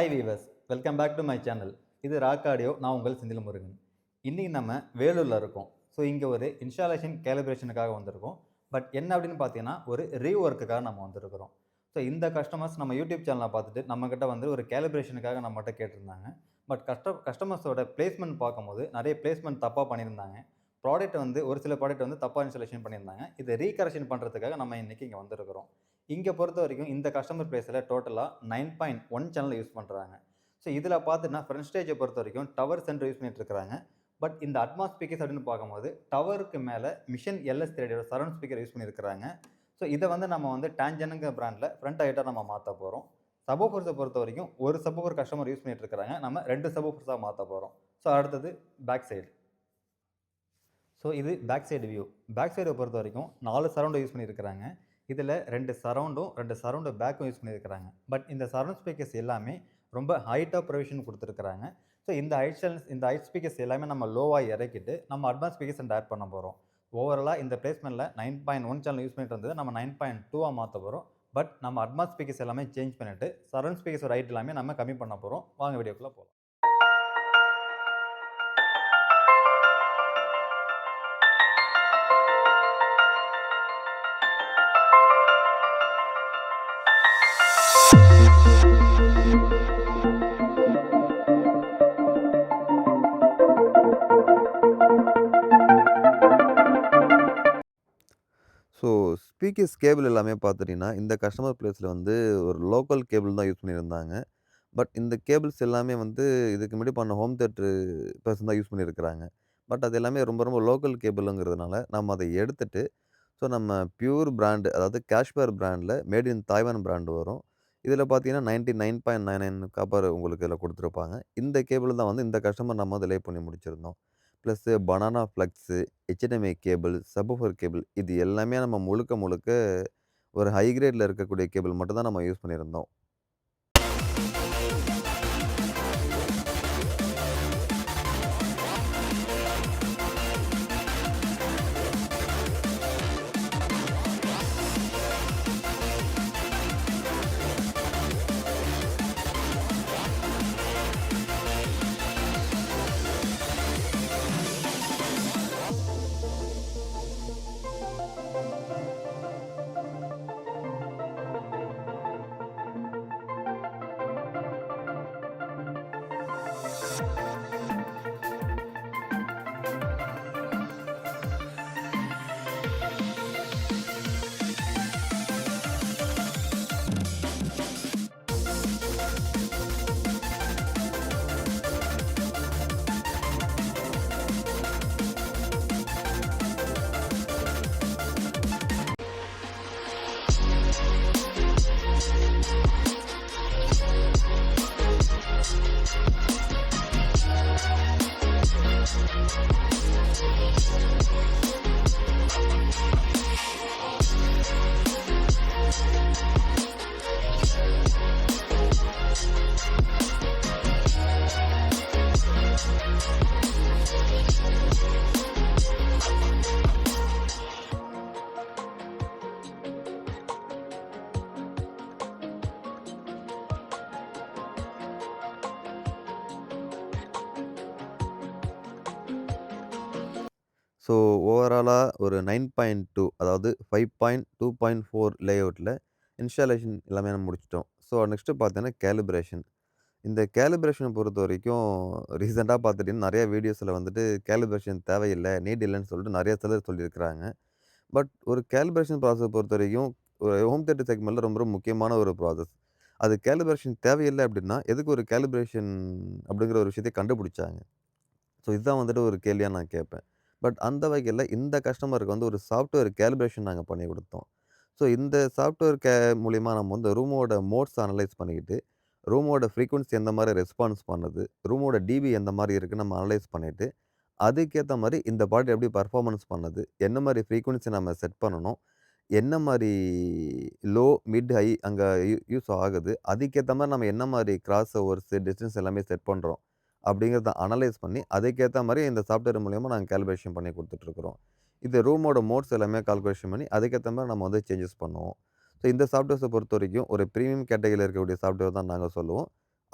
Hi viewers, welcome back to my channel. இது rock audio. நான் உங்கள் செந்தில் முருகன். இன்னைக்கு நம்ம வேலூர்ல இருக்கோம். ஸோ இங்க ஒரு இன்ஸ்டாலேஷன் கேலிப்ரேஷனுக்காக வந்திருக்கோம். பட் என்ன அப்படின்னு பார்த்தீங்கன்னா, ஒரு ரீவொர்க்குக்காக நம்ம வந்திருக்கிறோம். ஸோ இந்த கஸ்டமர்ஸ் நம்ம யூடியூப் சேனலை பார்த்துட்டு நம்மகிட்ட வந்து ஒரு கேலிப்ரேஷனுக்காக நம்மகிட்ட கேட்டிருந்தாங்க. பட் கஸ்டமர்ஸோட பிளேஸ்மெண்ட் பார்க்கும்போது நிறைய பிளேஸ்மெண்ட் தப்பா பண்ணியிருந்தாங்க. ப்ராடக்ட் வந்து ஒரு சில ப்ராடக்ட் வந்து தப்பா இன்ஸ்டாலேஷன் பண்ணியிருந்தாங்க. இதை ரீகரெக்ஷன் பண்ணுறதுக்காக நம்ம இன்னைக்கு இங்கே வந்திருக்கிறோம். இங்க பொறுத்தவரைக்கும் இந்த கஸ்டமர் பிளேஸ்ல டோட்டலா 9.1 சேனல் யூஸ் பண்றாங்க. ஸோ இதுல பார்த்தீங்கன்னா ஃப்ரண்ட் ஸ்டேஜை பொறுத்தவரைக்கும் டவர் சென்டர் யூஸ் பண்ணிட்டு இருக்காங்க. பட் இந்த அட்மாஸ் ஸ்பீக்கர்ஸ் அப்படின்னு பார்க்கும்போது டவருக்கு மேல mission LS3 surround speaker use பண்ணியிருக்கிறாங்க. ஸோ இதை வந்து நம்ம வந்து டான்ஜனுங்கிற பிராண்ட்ல ஃப்ரண்ட் ஹைட்டா நம்ம மாற்ற போறோம். சப்வூஃபர்ஸை பொறுத்த வரைக்கும் ஒரு சப்வூஃபர் கஸ்டமர் யூஸ் பண்ணிட்டு இருக்காங்க. நம்ம 2 சப்வூஃபர்ஸா மாற்ற போறோம். ஸோ அடுத்தது பேக் சைடு. ஸோ இது பேக் சைடு வியூ. பேக் சைடை பொறுத்த வரைக்கும் 4 சரவுண்டை யூஸ் பண்ணியிருக்கிறாங்க. இதில் 2 சரவுண்டும் 2 சரவுண்டு பேக்கும் யூஸ் பண்ணியிருக்கிறாங்க. பட் இந்த சரவுண்ட் ஸ்பீக்கர்ஸ் எல்லாமே ரொம்ப ஹைட்டாக ப்ரொவிஷன் கொடுத்துருக்குறாங்க. ஸோ இந்த ஹைட் ஸ்பீக்கர்ஸ் எல்லாமே நம்ம லோவாக இறக்கிட்டு நம்ம அட்வான்ஸ் ஸ்பீக்கர்ஸ் ஆட் பண்ண போகிறோம். ஓவராலாக இந்த பிளேஸ்மெண்ட்டில் 9.1 சேனல் யூஸ் பண்ணிட்டு இருந்தது நம்ம 9.2 மாற்ற போகிறோம். பட் நம்ம அட்வான்ஸ் ஸ்பீக்கர்ஸ் எல்லாமே சேஞ்ச் பண்ணிட்டு சரவுண்ட் ஸ்பீக்கர்ஸ் ஹைட் எல்லாமே நம்ம கம்மி பண்ண போகிறோம். வாங்க வீடியோக்குள்ளே போகலாம். ஸோ ஸ்பீக்கர்ஸ் கேபிள் எல்லாமே பார்த்துட்டிங்கன்னா, இந்த கஸ்டமர் பிளேஸில் வந்து ஒரு லோக்கல் கேபிள் தான் யூஸ் பண்ணியிருந்தாங்க. பட் இந்த கேபிள்ஸ் எல்லாமே வந்து இதுக்கு முன்னாடி பண்ண ஹோம் தியேட்டர் பெர்சன் தான் யூஸ் பண்ணியிருக்கிறாங்க. பட் அது எல்லாமே ரொம்ப ரொம்ப லோக்கல் கேபிளுங்கிறதுனால, நம்ம அதை எடுத்துட்டு, ஸோ நம்ம பியூர் பிராண்ட் அதாவது கேஷ்பேர் பிராண்டில மேட் இன் தாய்வான் பிராண்ட் வரும். இதில பார்த்தீங்கன்னா 99.99 காப்பர் உங்களுக்கு இதில குடுத்துருப்பாங்க. இந்த கேபிள் தான் வந்து இந்த கஸ்டமர் நம்ம வந்து லே பண்ணி முடிச்சிருந்தோம். Plus banana plugs, HDMI cable, subwoofer cable இது எல்லாமே நம்ம முழுக்க முழுக்க ஒரு ஹை கிரேட்ல இருக்கக்கூடிய கேபிள் மட்டும் தான் நம்ம யூஸ் பண்ணியிருந்தோம். ஸோ ஓவராலா ஒரு 9.2 அதாவது 5.2.4 லேஅவுட்ல இன்ஸ்டாலேஷன் எல்லாமே நம்ம முடிச்சுட்டோம். ஸோ நெக்ஸ்ட்டு பார்த்தீங்கன்னா கேலிப்ரேஷன். இந்த கேலிப்ரேஷன பொறுத்தவரைக்கும் ரீசென்ட்டா பார்த்துட்டீங்கன்னா, நெறைய வீடியோஸ்ல வந்துட்டு கேலிப்ரேஷன் தேவையில்ல, நீட் இல்லன்னு சொல்லிட்டு நெறைய சிலர் சொல்லியிருக்கிறாங்க. பட் ஒரு கேலிப்ரேஷன் ப்ராசஸ் பொறுத்தவரைக்கும் ஒரு ஹோம் தியேட்டர் செக்மெண்ட்ல ரொம்ப ரொம்ப முக்கியமான ஒரு ப்ராசஸ். அது கேலிப்ரேஷன் தேவையில்ல அப்டின்னா, எதுக்கு ஒரு கேலிப்ரேஷன் அப்படிங்கிற ஒரு விஷயத்த கண்டுபிடிச்சாங்க? ஸோ இதுதான் வந்துட்டு ஒரு கேள்வியா நான் கேட்பேன். பட் அந்த வகையில இந்த கஸ்டமருக்கு வந்து ஒரு சாஃப்ட்வேர் கேலிப்ரேஷன் நாங்க பண்ணி குடுத்தோம். ஸோ இந்த சாஃப்ட்வேர் மூலியமா நம்ம வந்து ரூமோட மோட்ஸ் அனலைஸ் பண்ணிக்கிட்டு, ரூமோட ஃப்ரீக்வென்சி எந்த மாரி ரெஸ்பான்ஸ் பண்ணுது, ரூமோட டிபி எந்த மாரி இருக்குன்னு நம்ம அனலைஸ் பண்ணிட்டு, அதுக்கேத்த மாரி இந்த பாட்டு எப்படி பெர்ஃபார்மன்ஸ் பண்ணுது, என்ன மாரி ஃப்ரீக்வென்சி நம்ம செட் பண்ணணும், என்ன மாரி லோ, மிட், ஹை அங்க யூஸ் ஆகுது, அதுக்கேத்த மாரி நம்ம என்ன மாரி கிராஸ் ஓவர்ஸ், டிஸ்டன்ஸ் எல்லாமே செட் பண்றோம். அப்படிங்கிறத அனலைஸ் பண்ணி, அதுக்கேத்த மாரி இந்த சாஃப்ட்வேர் மூலியமா நாங்க காலிப்ரேஷன் பண்ணி குடுத்துட்டுருக்குறோம். இது ரூமோட மோட்ஸ் எல்லாமே கால்குலேஷன் பண்ணி, அதுக்கேத்த மாரி நம்ம வந்து சேஞ்சஸ் பண்ணுவோம். ஸோ இந்த சாஃப்ட்வேர்ஸ பொறுத்தவரைக்கும் ஒரு பிரீமியம் கேட்டகரியில இருக்கக்கூடிய சாஃப்ட்வேர் தான் நாங்க சொல்லுவோம்.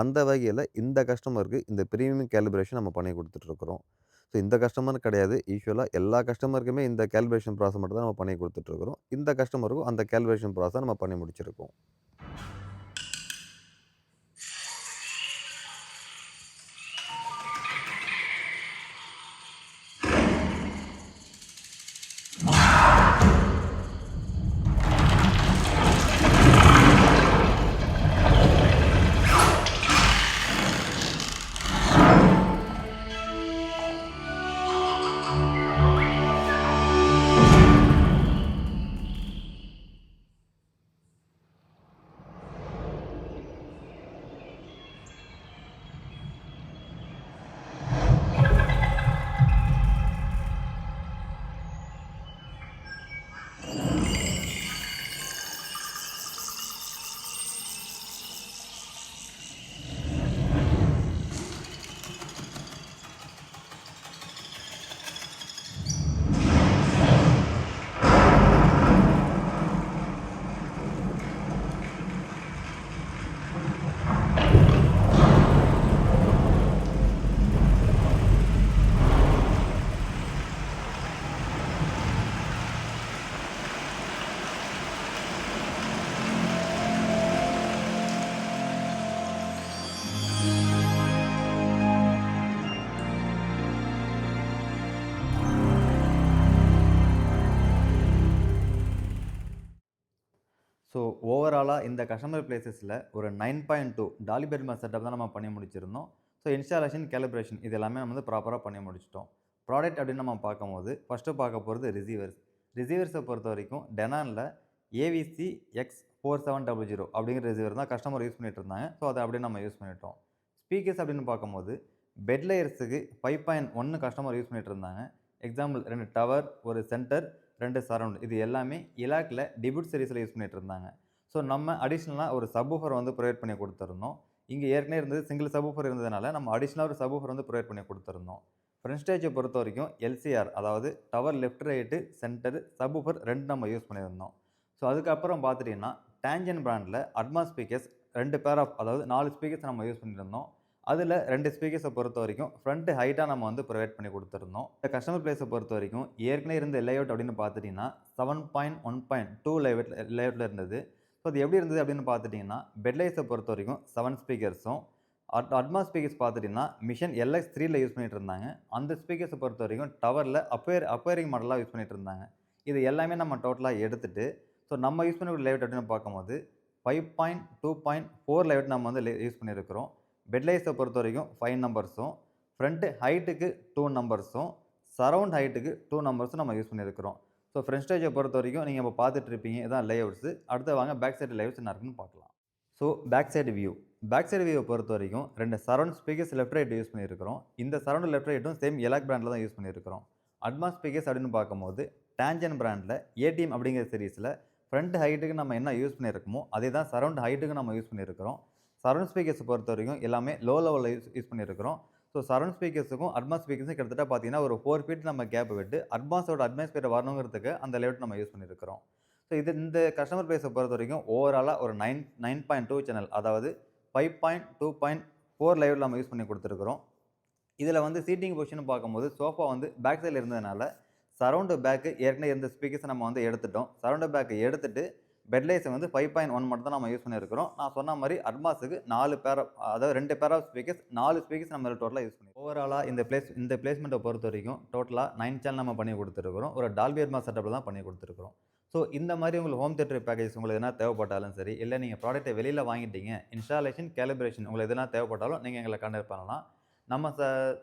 அந்த வகையில இந்த கஸ்டமருக்கு இந்த பிரீமியம் கேலிப்ரேஷன் நம்ம பண்ணி குடுத்துட்டுருக்குறோம். ஸோ இந்த கஸ்டமர்ன்னு கிடையாது. யூசுவலா எல்லா கஸ்டமருக்குமே இந்த கேலிப்ரேஷன் ப்ராசஸ் மட்டும் தான் நம்ம பண்ணி குடுத்துட்டுருக்குறோம். இந்த கஸ்டமருக்கும் அந்த கேலிப்ரேஷன் ப்ராசஸ நம்ம பண்ணி முடிச்சிருக்கோம். ஸோ ஓவராலா இந்த கஸ்டமர் பிளேஸஸில ஒரு 9.2 டாலி பெர்மா செட்டப் தான் நம்ம பண்ணி முடிச்சிருந்தோம். ஸோ இன்ஸ்டாலேஷன், கேலிப்ரேஷன் இது எல்லாமே நம்ம வந்து ப்ராப்பரா பண்ணி முடிச்சுட்டோம். ப்ராடக்ட் அப்படின்னு நம்ம பார்க்கும்போது, ஃபர்ஸ்ட்டு பார்க்க போறது ரிசீவர்ஸ். ரிசீவர்ஸ பொறுத்தவரைக்கும் டெனான்ல ஏவிசி X4700 அப்படிங்கிற ரிசீவர் தான் கஸ்டமர் யூஸ் பண்ணிட்டு இருந்தாங்க. ஸோ அத அப்படியே நம்ம யூஸ் பண்ணிட்டோம். ஸ்பீக்கர்ஸ் அப்படின்னு பார்க்கும்போது, பெட் லேயர்ஸுக்கு 5.1 கஸ்டமர் யூஸ் பண்ணிட்டு இருந்தாங்க. எக்ஸாம்பிள் 2 டவர், 1 சென்டர், 2 சரவுண்ட் இது எல்லாமே இலாக்ல டிபியூட் சீரிஸ்ல யூஸ் பண்ணிட்டு இருந்தாங்க. ஸோ நம்ம அடிஷனலா ஒரு சப்வூஃபர் வந்து ப்ரொவைட் பண்ணி குடுத்திருந்தோம். இங்க ஏற்கனவே இருந்தது சிங்கிள் சப்வூஃபர் இருந்ததுனால, நம்ம அடிஷனலா ஒரு சப்வூஃபர் வந்து ப்ரொவைட் பண்ணி குடுத்திருந்தோம். ஃப்ரண்ட் ஸ்டேஜ பொறுத்தவரைக்கும் எல்சிஆர் அதாவது tower left, right, centre, subwoofer 2 நம்ம யூஸ் பண்ணியிருந்தோம். ஸோ அதுக்கப்புறம் பார்த்துட்டீங்கன்னா, டான்ஜென்ட் பிராண்ட்ல அட்மாஸ் ஸ்பீக்கர்ஸ் 2 பேர் ஆஃப் அதாவது 4 ஸ்பீக்கர்ஸ் நம்ம யூஸ் பண்ணியிருந்தோம். அதுல 2 ஸ்பீக்கர்ஸ பொறுத்தவரைக்கும் ஃப்ரண்ட் ஹைட்டா நம்ம வந்து ப்ரொவைட் பண்ணி குடுத்திருந்தோம். இந்த கஸ்டமர் பிளேஸ பொறுத்தவரைக்கும் ஏற்கனவே இருந்த லேஅவுட் அப்படின்னு பார்த்துட்டீங்கன்னா, 7.1.2 லேஅவுட்ல இருந்தது. ஸோ அது எப்படி இருந்தது அப்படின்னு பார்த்துட்டீங்கன்னா, பெட்லைட்ஸ பொறுத்தவரைக்கும் 7 ஸ்பீக்கர்ஸும், அட்மாஸ் ஸ்பீக்கர்ஸ் பார்த்துட்டீங்கன்னா, மிஷன் LX3ல யூஸ் பண்ணிட்டு இருந்தாங்க. அந்த ஸ்பீக்கர்ஸ பொறுத்தவரைக்கும் டவர்ல அப்பேரிங் மாடலா யூஸ் பண்ணிட்டு இருந்தாங்க. இது எல்லாமே நம்ம டோட்டலா எடுத்துட்டு, ஸோ நம்ம யூஸ் பண்ணக்கூடிய லேஅவுட் அப்படின்னு பார்க்கும்போது, 5.2.4 லேஅவுட் நம்ம வந்து யூஸ் பண்ணியிருக்கிறோம். பெட்லைட்ஸ பொறுத்தவரைக்கும் 5 நம்பர்ஸும், ஃப்ரண்ட் ஹைட்டுக்கு 2 நம்பர்ஸும், சரவுண்ட் ஹைட்டுக்கு 2 நம்பர்ஸும் நம்ம யூஸ் பண்ணியிருக்கிறோம். ஸோ ஃப்ரண்ட் ஸ்டேஜ பொறுத்தவரைக்கும் நீங்க இப்ப பார்த்துட்டு இருப்பீங்க. இதான் லேஅவுட்ஸ். அடுத்து வாங்க பேக் சைடு லேஅவுட்ஸ் என்ன இருக்குன்னு பார்க்கலாம். So back side view. Back side வியூவ பொறுத்தவரைக்கும் 2 surround speakers left, right use பண்ணியிருக்கிறோம். இந்த சரவுண்ட் லெஃப்ட், ரைட்டும் சேம் எலாக் பிராண்ட்ல தான் யூஸ் பண்ணியிருக்கிறோம். அட்மாஸ் ஸ்பீக்கர்ஸ் அப்படின்னு பார்க்கும்போது, டான்ஜென்ட் பிராண்ட்ல ஏடிஎம் அப்படிங்கிற சீரிஸ்ல ஃப்ரண்ட் ஹைட்டுக்கு நம்ம என்ன யூஸ் பண்ணியிருக்கோமோ, அதே தான் சரவுண்ட் ஹைட்டுக்கு நம்ம யூஸ் பண்ணியிருக்கிறோம். சரவுண்ட் ஸ்பீக்கர்ஸ் பொறுத்தவரைக்கும் எல்லாமே லோ லெவல்ல யூஸ் பண்ணியிருக்கிறோம். ஸோ சரவுண்ட் ஸ்பீக்கர்ஸுக்கும் அட்மாஸ் ஸ்பீக்கர்ஸும் கிட்டத்தட்ட பார்த்தீங்கன்னா, ஒரு 4 ஃபீட் நம்ம கேப் விட்டு அட்மாஸோட அட்மாஸ்பியர் வரணுங்கிறதுக்கு அந்த லேஅவுட் நம்ம யூஸ் பண்ணியிருக்கிறோம். ஸோ இந்த கஸ்டமர் பிளேஸ பொறுத்தவரைக்கும் ஓவராலா ஒரு 9.2 சேனல் அதாவது 5.2.4 லேஅவுட் நம்ம யூஸ் பண்ணி குடுத்திருக்கிறோம். இதுல வந்து சீட்டிங் பொசிஷன் பார்க்கும்போது, சோஃபா வந்து பேக் சைட்ல இருந்ததுனால, சரவுண்ட் பேக் ஏற்கனவே இருந்த ஸ்பீக்கர்ஸ நம்ம வந்து எடுத்துட்டோம். சரவுண்ட் பேக் எடுத்துட்டு, பெட்லைட்ஸ வந்து 5.1 மட்டும் தான் நம்ம யூஸ் பண்ணியிருக்கிறோம். நான் சொன்ன மாரி அட்மாஸுக்கு 4 பேர் அதாவது 2 பேர் ஆஃப் ஸ்பீக்கர்ஸ், 4 ஸ்பீக்கர்ஸ் நம்ம டோட்டலா யூஸ் பண்ணியிருக்கோம். ஓவராலா இந்த பிளேஸ்மெண்ட்ட பொறுத்தவரைக்கும் டோட்டலா 9 சேனல் நம்ம பண்ணி குடுத்திருக்கிறோம். ஒரு டால்பி அட்மாஸ் செட்டப்ல தான் பண்ணி குடுத்திருக்கிறோம். ஸோ இந்த மாரி உங்களுக்கு ஹோம் தியேட்டர் பேக்கேஜ் உங்களுக்கு எதனா தேவைப்பட்டாலும் சரி, இல்ல நீங்க ப்ராடக்ட்ட வெளியில வாங்கிட்டீங்க, இன்ஸ்டாலேஷன், கேலிப்ரேஷன் உங்களுக்கு எதனா தேவைப்பட்டாலும் நீங்க எங்கள கான்டாக்ட் பண்ணலாம். நம்ம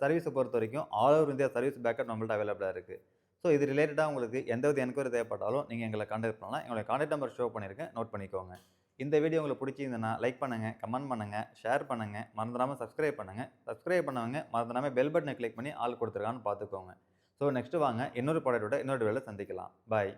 சர்வீஸ பொறுத்தவரைக்கும் all over India service backup நம்மள்ட்ட அவைலபிளா இருக்கு. ஸோ இது ரிலேட்டடா உங்களுக்கு எந்தவித என்குயரி தேவைப்பட்டாலும் நீங்க எங்கள கான்டாக்ட் பண்ணலாம். எங்களுடைய கான்டாக்ட் நம்பர் ஷோ பண்ணியிருக்கேன். நோட் பண்ணிக்கோங்க. இந்த வீடியோ உங்களுக்கு பிடிச்சிருந்ததுன்னா லைக் பண்ணுங்க, கமெண்ட் பண்ணுங்க, ஷேர் பண்ணுங்க, மறந்துடாம சப்ஸ்கிரைப் பண்ணுங்க. சப்ஸ்கிரைப் பண்ணவங்க மறந்துடாம பெல் பட்டன கிளிக் பண்ணி ஆல் குடுத்துருக்கான்னு பார்த்துக்கோங்க. ஸோ நெக்ஸ்ட் வாங்க இன்னொரு ப்ராடக்ட்டோட இன்னொரு வீடியோல சந்திக்கலாம். பாய்.